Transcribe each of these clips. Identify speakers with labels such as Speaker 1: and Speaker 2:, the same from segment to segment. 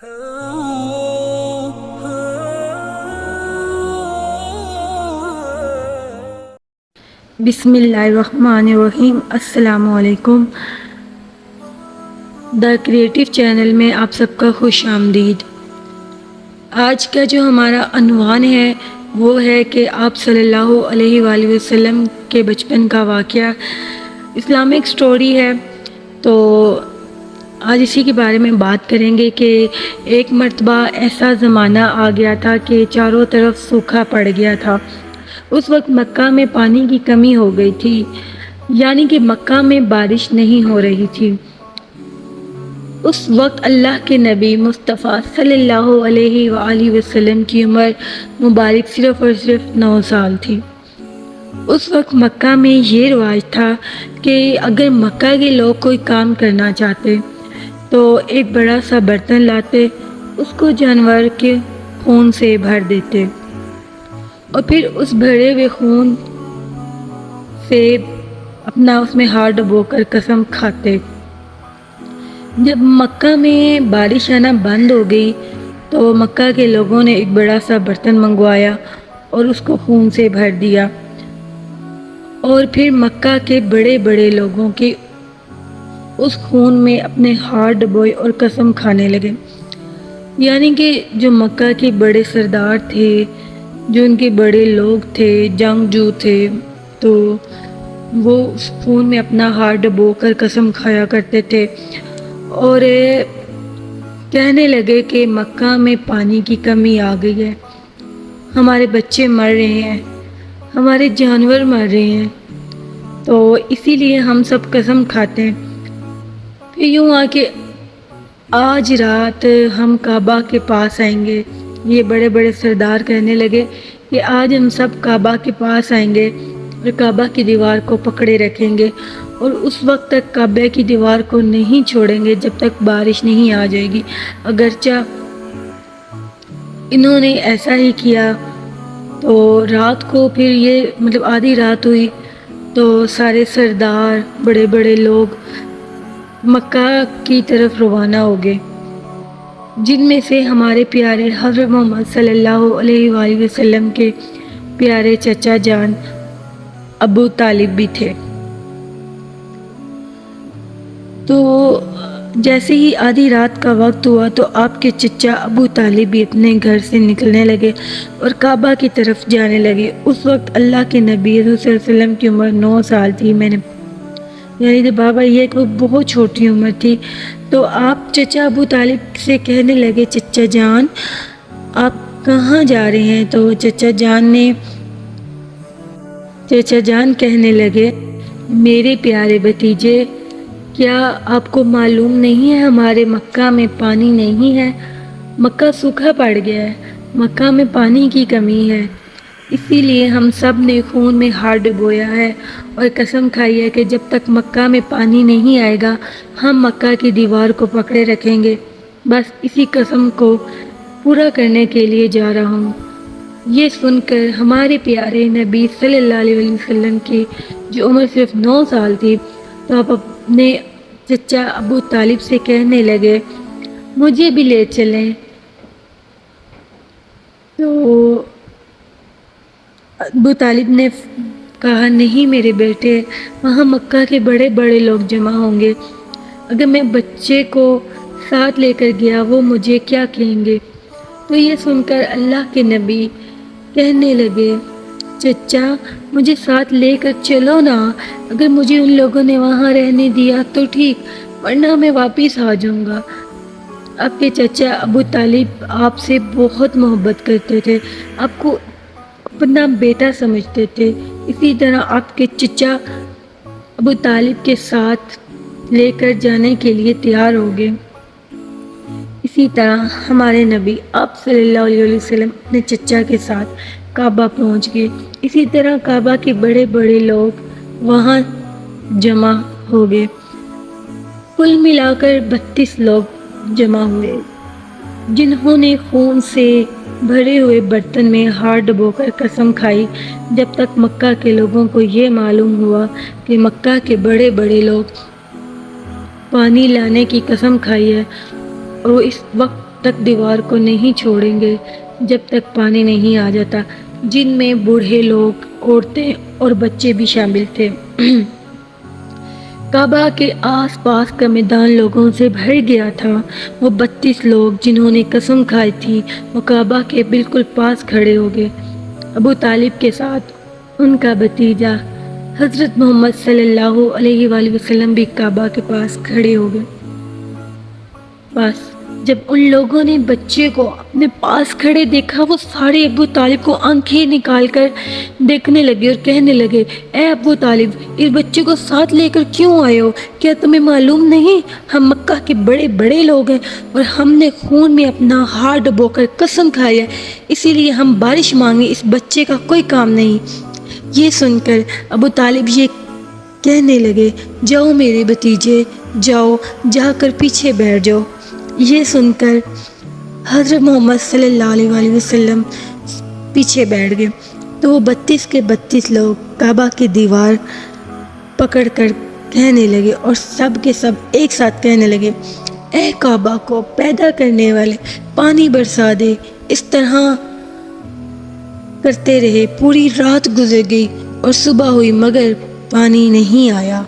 Speaker 1: بسم اللہ الرحمن الرحیم۔ السلام علیکم۔ دا کریٹو چینل میں آپ سب کا خوش آمدید۔ آج کا جو ہمارا عنوان ہے وہ ہے کہ آپ صلی اللہ علیہ وآلہ وسلم کے بچپن کا واقعہ، اسلامک سٹوری ہے۔ تو آج اسی کے بارے میں بات کریں گے کہ ایک مرتبہ ایسا زمانہ آ گیا تھا کہ چاروں طرف سوکھا پڑ گیا تھا۔ اس وقت مکہ میں پانی کی کمی ہو گئی تھی، یعنی کہ مکہ میں بارش نہیں ہو رہی تھی۔ اس وقت اللہ کے نبی مصطفیٰ صلی اللہ علیہ وآلہ وسلم کی عمر مبارک صرف اور صرف 9 سال تھی۔ اس وقت مکہ میں یہ رواج تھا کہ اگر مکہ کے لوگ کوئی کام کرنا چاہتے تو ایک بڑا سا برتن لاتے، اس کو جانور کے خون سے بھر دیتے اور پھر اس بھرے ہوئے خون سے اپنا اس میں ہاتھ ڈبو کر قسم کھاتے۔ جب مکہ میں بارش آنا بند ہو گئی تو مکہ کے لوگوں نے ایک بڑا سا برتن منگوایا اور اس کو خون سے بھر دیا، اور پھر مکہ کے بڑے بڑے لوگوں کے اس خون میں اپنے ہاتھ ڈبوئے اور قسم کھانے لگے۔ یعنی کہ جو مکہ کے بڑے سردار تھے، جو ان کے بڑے لوگ تھے، جنگجو تھے، تو وہ اس خون میں اپنا ہاتھ ڈبو کر قسم کھایا کرتے تھے اور کہنے لگے کہ مکہ میں پانی کی کمی آ گئی ہے، ہمارے بچے مر رہے ہیں، ہمارے جانور مر رہے ہیں، تو اسی لیے ہم سب قسم کھاتے ہیں۔ پھر یوں آ کہ آج رات ہم کعبہ کے پاس آئیں گے۔ یہ بڑے بڑے سردار کہنے لگے کہ آج ہم سب کعبہ کے پاس آئیں گے اور کعبہ کی دیوار کو پکڑے رکھیں گے، اور اس وقت تک کعبہ کی دیوار کو نہیں چھوڑیں گے جب تک بارش نہیں آ جائے گی۔ اگرچہ انہوں نے ایسا ہی کیا تو رات کو پھر یہ آدھی رات ہوئی تو سارے سردار، بڑے بڑے لوگ مکہ کی طرف روانہ ہو گئے، جن میں سے ہمارے پیارے حضرت محمد صلی اللہ علیہ وآلہ وسلم کے پیارے چچا جان ابو طالب بھی تھے۔ تو جیسے ہی آدھی رات کا وقت ہوا تو آپ کے چچا ابو طالب بھی اپنے گھر سے نکلنے لگے اور کعبہ کی طرف جانے لگے۔ اس وقت اللہ کے نبی صلی اللہ علیہ وسلم کی عمر 9 سال تھی۔ یعنی کہ بابا یہ کہ وہ بہت چھوٹی عمر تھی۔ تو آپ چچا ابو طالب سے کہنے لگے، چچا جان آپ کہاں جا رہے ہیں؟ تو چچا جان کہنے لگے، میرے پیارے بھتیجے، کیا آپ کو معلوم نہیں ہے ہمارے مکہ میں پانی نہیں ہے، مکہ سوکھا پڑ گیا ہے، مکہ میں پانی کی کمی ہے، اسی لیے ہم سب نے خون میں ہاتھ ڈبویا ہے اور قسم کھائی ہے کہ جب تک مکہ میں پانی نہیں آئے گا ہم مکہ کی دیوار کو پکڑے رکھیں گے۔ بس اسی قسم کو پورا کرنے کے لیے جا رہا ہوں۔ یہ سن کر ہمارے پیارے نبی صلی اللہ علیہ وسلم کی جو عمر صرف 9 سال تھی، تو آپ اپنے چچا ابو طالب سے کہنے لگے، مجھے بھی لے چلیں۔ تو ابو طالب نے کہا، نہیں میرے بیٹے، وہاں مکہ کے بڑے بڑے لوگ جمع ہوں گے، اگر میں بچے کو ساتھ لے کر گیا وہ مجھے کیا کہیں گے؟ تو یہ سن کر اللہ کے نبی کہنے لگے، چچا مجھے ساتھ لے کر چلو نا، اگر مجھے ان لوگوں نے وہاں رہنے دیا تو ٹھیک، ورنہ میں واپس آ جاؤں گا۔ آپ کے چچا ابو طالب آپ سے بہت محبت کرتے تھے، آپ کو اپنا بیٹا سمجھتے تھے، اسی طرح آپ کے چچا ابو طالب کے ساتھ لے کر جانے کے لیے تیار ہو گئے۔ اسی طرح ہمارے نبی آپ صلی اللہ علیہ وسلم اپنے چچا کے ساتھ کعبہ پہنچ گئے۔ اسی طرح کعبہ کے بڑے بڑے لوگ وہاں جمع ہو گئے، کل ملا کر 32 لوگ جمع ہوئے، جنہوں نے خون سے بھرے ہوئے برتن میں ہاتھ ڈبو کر قسم کھائی۔ جب تک مکہ کے لوگوں کو یہ معلوم ہوا کہ مکہ کے بڑے بڑے لوگ پانی لانے کی قسم کھائی ہے، اور وہ اس وقت تک دیوار کو نہیں چھوڑیں گے جب تک پانی نہیں آ جاتا، جن میں بوڑھے لوگ، عورتیں اور بچے بھی شامل تھے۔ کعبہ کے آس پاس کا میدان لوگوں سے بھر گیا تھا۔ وہ 32 لوگ جنہوں نے قسم کھائی تھی وہ کعبہ کے بالکل پاس کھڑے ہو گئے۔ ابو طالب کے ساتھ ان کا بھتیجا حضرت محمد صلی اللہ علیہ وآلہ وسلم بھی کعبہ کے پاس کھڑے ہو گئے۔ بس جب ان لوگوں نے بچے کو اپنے پاس کھڑے دیکھا، وہ سارے ابو طالب کو آنکھیں نکال کر دیکھنے لگے اور کہنے لگے، اے ابو طالب، اس بچے کو ساتھ لے کر کیوں آئے ہو؟ کیا تمہیں معلوم نہیں ہم مکہ کے بڑے بڑے لوگ ہیں اور ہم نے خون میں اپنا ہاتھ ڈبو کر قسم کھائی ہے، اسی لیے ہم بارش مانگے، اس بچے کا کوئی کام نہیں۔ یہ سن کر ابو طالب یہ کہنے لگے، جاؤ میرے بھتیجے، جاؤ، جا کر پیچھے بیٹھ جاؤ۔ یہ سن کر حضرت محمد صلی اللہ علیہ وآلہ وسلم پیچھے بیٹھ گئے تو وہ 32 کے 32 لوگ کعبہ کی دیوار پکڑ کر کہنے لگے، اور سب کے سب ایک ساتھ کہنے لگے، اے کعبہ کو پیدا کرنے والے، پانی برسا دے۔ اس طرح کرتے رہے، پوری رات گزر گئی اور صبح ہوئی مگر پانی نہیں آیا۔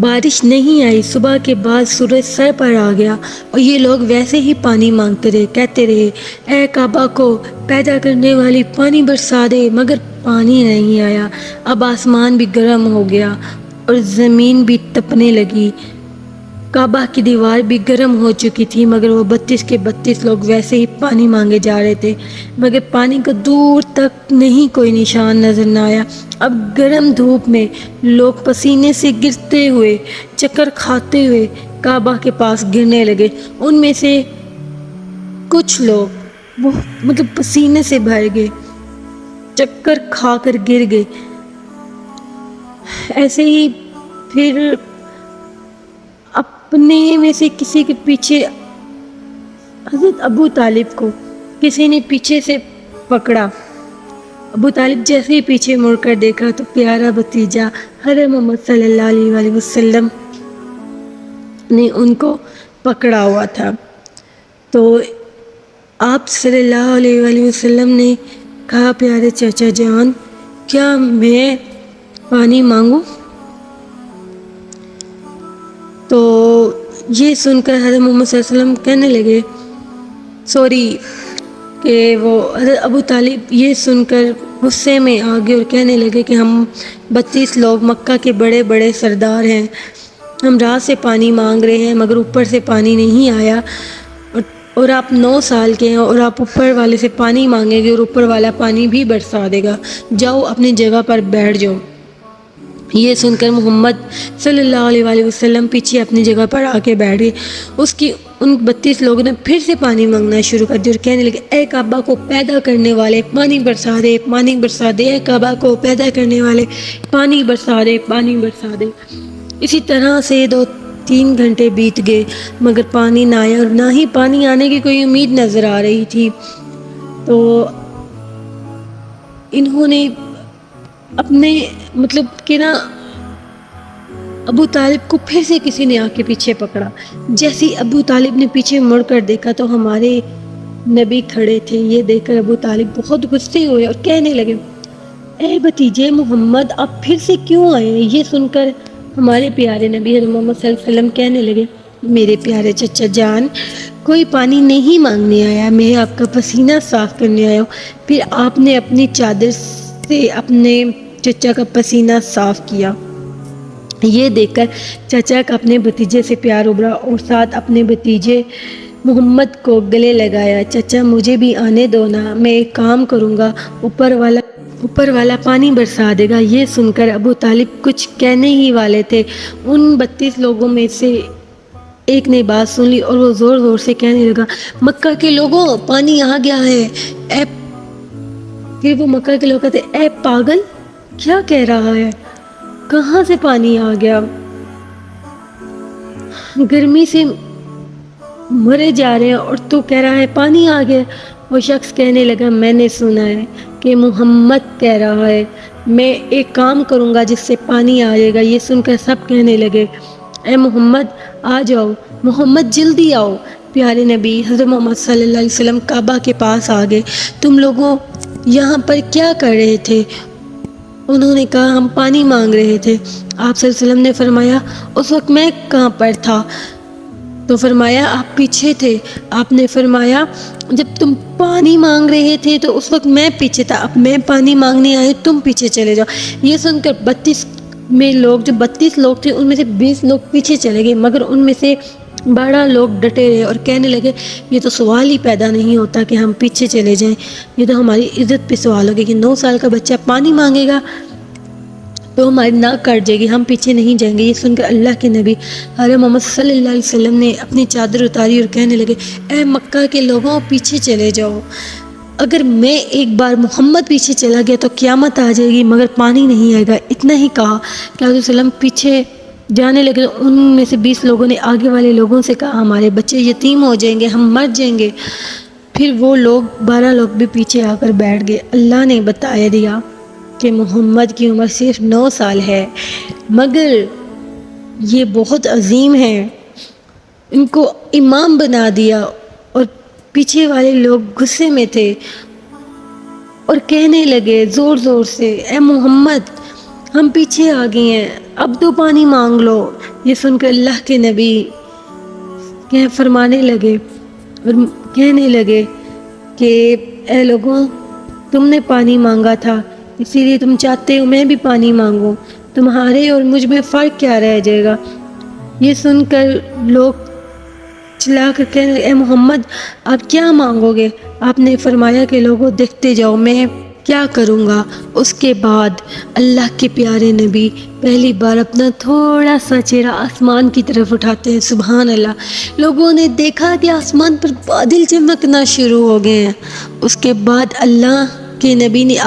Speaker 1: بارش نہیں آئی۔ صبح کے بعد سورج سر پر آ گیا اور یہ لوگ ویسے ہی پانی مانگتے رہے، کہتے رہے، اے کعبہ کو پیدا کرنے والی، پانی برسا دے، مگر پانی نہیں آیا۔ اب آسمان بھی گرم ہو گیا اور زمین بھی تپنے لگی۔ کعبہ کی دیوار بھی گرم ہو چکی تھی، مگر وہ 32 کے 32 لوگ ویسے ہی پانی مانگے جا رہے تھے، مگر پانی کا دور تک نہیں کوئی نشان نظر نہ آیا۔ اب گرم دھوپ میں لوگ پسینے سے گرتے ہوئے، چکر کھاتے ہوئے کعبہ کے پاس گرنے لگے۔ ان میں سے کچھ لوگ پسینے سے بھر گئے، چکر کھا کر گر گئے۔ ایسے ہی پھر اپنے میں سے کسی کے پیچھے حضرت ابو طالب کو کسی نے پیچھے سے پکڑا۔ ابو طالب جیسے ہی پیچھے مڑ کر دیکھا تو پیارا بھتیجا حضرت محمد صلی اللہ علیہ وآلہ وسلم نے ان کو پکڑا ہوا تھا۔ تو آپ صلی اللہ علیہ وآلہ وسلم نے کہا، پیارے چچا جان، کیا میں پانی مانگوں؟ تو یہ سن کر حضرت محمد صلی اللہ علیہ وسلم کہنے لگے، کہ وہ حضرت ابو طالب یہ سن کر غصے میں آ گئے اور کہنے لگے کہ ہم 32 لوگ مکہ کے بڑے بڑے سردار ہیں، ہم رات سے پانی مانگ رہے ہیں مگر اوپر سے پانی نہیں آیا، اور آپ 9 سال کے ہیں اور آپ اوپر والے سے پانی مانگیں گے اور اوپر والا پانی بھی برسا دے گا، جاؤ اپنی جگہ پر بیٹھ جاؤ۔ یہ سن کر محمد صلی اللہ علیہ وآلہ وسلم پیچھے اپنی جگہ پر آ کے بیٹھ گئے۔ ان 32 لوگوں نے پھر سے پانی مانگنا شروع کر دیا اور کہنے لگے، اے کعبہ کو پیدا کرنے والے، پانی برسا دے، پانی برسا دے، اے کعبہ کو پیدا کرنے والے، پانی برسا دے، پانی برسا دے۔ اسی طرح سے 2-3 گھنٹے بیت گئے مگر پانی نہ آیا، اور نہ ہی پانی آنے کی کوئی امید نظر آ رہی تھی۔ تو انہوں نے اپنے ابو طالب کو پھر سے کسی نے آ کے پیچھے پکڑا۔ جیسے ابو طالب نے پیچھے مڑ کر دیکھا تو ہمارے نبی کھڑے تھے۔ یہ دیکھ کر ابو طالب بہت غصے ہوئے اور کہنے لگے، اے بھتیجے محمد، آپ پھر سے کیوں آئے ہیں؟ یہ سن کر ہمارے پیارے نبی حضرت محمد صلی اللہ علیہ وسلم کہنے لگے، میرے پیارے چچا جان، کوئی پانی نہیں مانگنے آیا، میں آپ کا پسینہ صاف کرنے آیا ہوں۔ پھر آپ نے اپنی چادر سے اپنے چچا کا پسینہ صاف کیا۔ یہ دیکھ کر چچا کا اپنے بھتیجے سے پیار ابھرا اور ساتھ اپنے بھتیجے محمد کو گلے لگایا۔ چچا مجھے بھی آنے دو نا، میں ایک کام کروں گا، اوپر والا پانی برسا دے گا۔ یہ سن کر ابو طالب کچھ کہنے ہی والے تھے، ان 32 لوگوں میں سے ایک نے بات سن لی اور وہ زور زور سے کہنے لگا، مکہ کے لوگوں، پانی آ گیا ہے۔ پھر وہ مکہ کے لوگ کہتے، اے پاگل، کیا کہہ رہا ہے؟ کہاں سے پانی آ گیا؟ گرمی سے مرے جا رہے ہیں اور تو کہہ رہا ہے پانی آ گیا۔ وہ شخص کہنے لگا، میں نے سنا ہے کہ محمد کہہ رہا ہے، میں ایک کام کروں گا جس سے پانی آ جائے گا۔ یہ سن کر سب کہنے لگے، اے محمد آ جاؤ، محمد جلدی آؤ۔ پیارے نبی حضرت محمد صلی اللہ علیہ وسلم کعبہ کے پاس آ گئے۔ تم لوگوں یہاں پر کیا کر رہے تھے؟ انہوں نے کہا ہم پانی مانگ رہے تھے۔ آپ صلی اللہ علیہ وسلم نے فرمایا اس وقت میں کہاں پر تھا؟ تو فرمایا آپ پیچھے تھے۔ آپ نے فرمایا جب تم پانی مانگ رہے تھے تو اس وقت میں پیچھے تھا، اب میں پانی مانگنے آئے تم پیچھے چلے جاؤ۔ یہ سن کر 32 میں لوگ، جو 32 لوگ تھے ان میں سے 20 لوگ پیچھے چلے گئے، مگر ان میں سے 12 لوگ ڈٹے رہے اور کہنے لگے یہ تو سوال ہی پیدا نہیں ہوتا کہ ہم پیچھے چلے جائیں، یہ تو ہماری عزت پہ سوال ہوگا کہ 9 سال کا بچہ پانی مانگے گا تو ہماری ناک کٹ جائے گی، ہم پیچھے نہیں جائیں گے۔ یہ سن کر اللہ کے نبی حضرت محمد صلی اللہ علیہ وسلم نے اپنی چادر اتاری اور کہنے لگے اے مکہ کے لوگوں پیچھے چلے جاؤ، اگر میں ایک بار محمد پیچھے چلا گیا تو قیامت آ جائے گی مگر پانی نہیں آئے گا۔ اتنا ہی کہا کہ حضرت وسلم پیچھے جانے لگے، ان میں سے 20 لوگوں نے آگے والے لوگوں سے کہا ہمارے بچے یتیم ہو جائیں گے، ہم مر جائیں گے۔ پھر وہ لوگ 12 لوگ بھی پیچھے آ کر بیٹھ گئے۔ اللہ نے بتایا دیا کہ محمد کی عمر صرف 9 سال ہے مگر یہ بہت عظیم ہے، ان کو امام بنا دیا۔ اور پیچھے والے لوگ غصے میں تھے اور کہنے لگے زور زور سے اے محمد ہم پیچھے آ گئے ہیں، اب تو پانی مانگ لو۔ یہ سن کر اللہ کے نبی فرمانے لگے اور کہنے لگے کہ اے لوگوں تم نے پانی مانگا تھا اسی لیے تم چاہتے ہو میں بھی پانی مانگوں، تمہارے اور مجھ میں فرق کیا رہ جائے گا؟ یہ سن کر لوگ چلا کر کہنے لگے اے محمد آپ کیا مانگو گے؟ آپ نے فرمایا کہ لوگوں دیکھتے جاؤ میں کیا کروں گا۔ اس کے بعد اللہ کے پیارے نبی پہلی بار اپنا تھوڑا سا چہرہ آسمان کی طرف اٹھاتے ہیں، سبحان اللہ۔ لوگوں نے دیکھا کہ آسمان پر بادل چمکنا شروع ہو گئے ہیں۔ اس کے بعد اللہ کے نبی نے